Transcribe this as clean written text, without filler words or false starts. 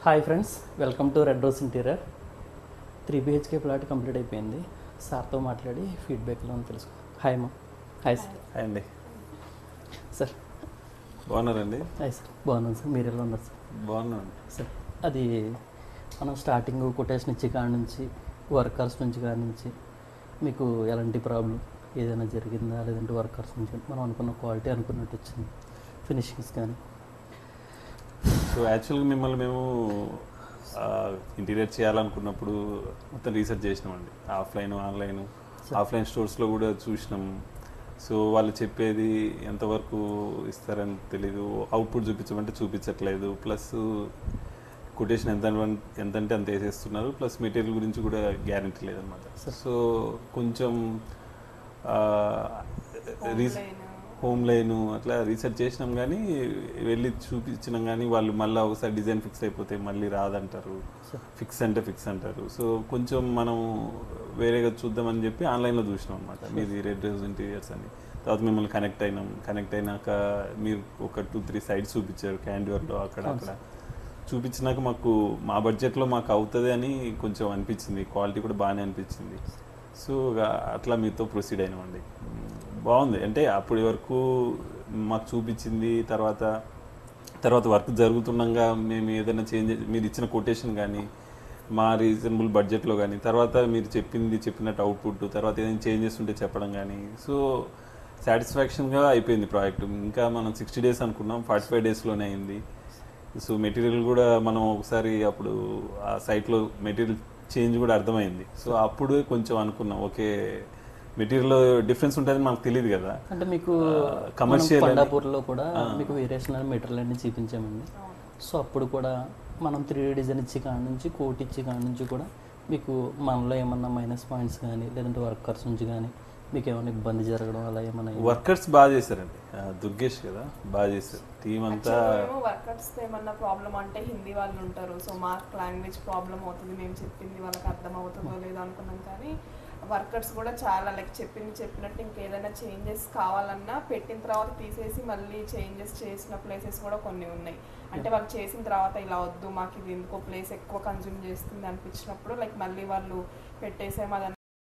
Hi friends, welcome to red rose interior. 3 BHK flat complete అయిపోయింది. సార్తో మాట్లాడి ఫీడ్బ్యాక్లో తెలుసుకో. హాయ్ అమ్మా. Hi sir. హాయ్ అండి. సార్ బాగున్నారండి? హాయ్ సార్, బాగున్నాను సార్. మీరు ఎలా ఉన్నారు సార్? బాగున్నాను సార్, అది మనం స్టార్టింగ్ కొటేషన్ ఇచ్చే కాడ నుంచి వర్కర్స్ నుంచి కాడ నుంచి మీకు ఎలాంటి ప్రాబ్లం ఏదైనా జరిగిందా, లేదంటే వర్కర్స్ నుంచి మనం అనుకున్న క్వాలిటీ అనుకున్నట్టు వచ్చింది, ఫినిషింగ్స్ కానీ? సో యాక్చువల్గా మిమ్మల్ని మేము ఇంటీరియర్ చేయాలనుకున్నప్పుడు మొత్తం రీసెర్చ్ చేసినామండి. ఆఫ్లైన్ స్టోర్స్లో కూడా చూసినాం. సో వాళ్ళు చెప్పేది ఎంతవరకు ఇస్తారని తెలీదు, అవుట్పుట్ చూపించమంటే చూపించట్లేదు, ప్లస్ కొటేషన్ ఎంతంటే అంత వేసేస్తున్నారు, ప్లస్ మెటీరియల్ గురించి కూడా గ్యారంటీ లేదనమాట. సో కొంచెం హోమ్ లైన్ అట్లా రీసెర్చ్ చేసినాం, కానీ వెళ్ళి చూపించినాం, కానీ వాళ్ళు మళ్ళీ ఒకసారి డిజైన్ ఫిక్స్ అయిపోతే మళ్ళీ రాదంటారు, ఫిక్స్ అంటారు. సో కొంచెం మనం వేరేగా చూద్దామని చెప్పి ఆన్లైన్లో చూసినాం అనమాట, మీది రెడ్ రోజ్ ఇంటీరియర్స్ అని. తర్వాత మిమ్మల్ని కనెక్ట్ అయినాక మీరు ఒక 2-3 సైడ్స్ చూపించారు, క్యాండివర్లో అక్కడ చూపించినాక మాకు మా బడ్జెట్లో మాకు అవుతుంది అని కొంచెం అనిపించింది, క్వాలిటీ కూడా బాగానే అనిపించింది. సో అట్లా మీతో ప్రొసీడ్ అయినామండి. బాగుంది. అంటే అప్పటి వరకు మాకు చూపించింది, తర్వాత వర్క్ జరుగుతుండగా మేము ఏదైనా మీరు ఇచ్చిన కొటేషన్ కానీ మా రీజనబుల్ బడ్జెట్లో కానీ, తర్వాత మీరు చెప్పినట్టు అవుట్పుట్, తర్వాత ఏదైనా చేంజెస్ ఉంటే చెప్పడం కానీ, సో సాటిస్ఫాక్షన్గా అయిపోయింది ప్రాజెక్ట్. ఇంకా మనం 60 days అనుకున్నాం, 45 daysలోనే అయింది. సో మెటీరియల్ కూడా మనం ఒకసారి అప్పుడు ఆ సైట్లో మెటీరియల్ చేంజ్ కూడా అర్థమైంది. సో అప్పుడు కొంచెం అనుకున్నాం, ఓకే మెటీరియల్ డిఫరెన్స్ ఉంటుంది మనకు తెలియదు కదా. అంటే మీకు కమర్షియల్ పండాపూర్లో కూడా మీకు వేరియేషన్ అని మెటీరియల్ అన్ని చూపించామండి. సో అప్పుడు కూడా మనం 3D డిజైన్ ఇచ్చే కాడ నుంచి, కోట్ ఇచ్చే కాడ నుంచి కూడా మీకు మనలో ఏమన్నా మైనస్ పాయింట్స్ కానీ, లేదంటే వర్కర్స్ నుంచి కానీ మీకు ఏమైనా ఇబ్బంది జరగడం అలా ఏమైనా? వర్కర్స్ బాగా చేశారండి, దుర్గేష్ కదా బాగా చేశారు, టీం అంతా. వర్కర్స్ ఏమన్నా ప్రాబ్లం అంటే హిందీ వాళ్ళు ఉంటారు, సో మాకు లాంగ్వేజ్ ప్రాబ్లం అవుతుంది, మేము చెప్పింది వాళ్ళకి అర్థం అవుతుందో లేదో అనుకున్నాం. కానీ వర్కర్స్ కూడా చాలా చెప్పినట్టు ఇంకేదైనా చేంజెస్ కావాలన్నా పెట్టిన తర్వాత తీసేసి మళ్ళీ చేంజెస్ చేసిన ప్లేసెస్ కూడా కొన్ని ఉన్నాయి. అంటే వాళ్ళు చేసిన తర్వాత ఇలా వద్దు, మాకు ఇది ఎందుకో ప్లేస్ ఎక్కువ కన్జ్యూమ్ చేస్తుంది అనిపించినప్పుడు మళ్ళీ వాళ్ళు పెట్టేసేమో అది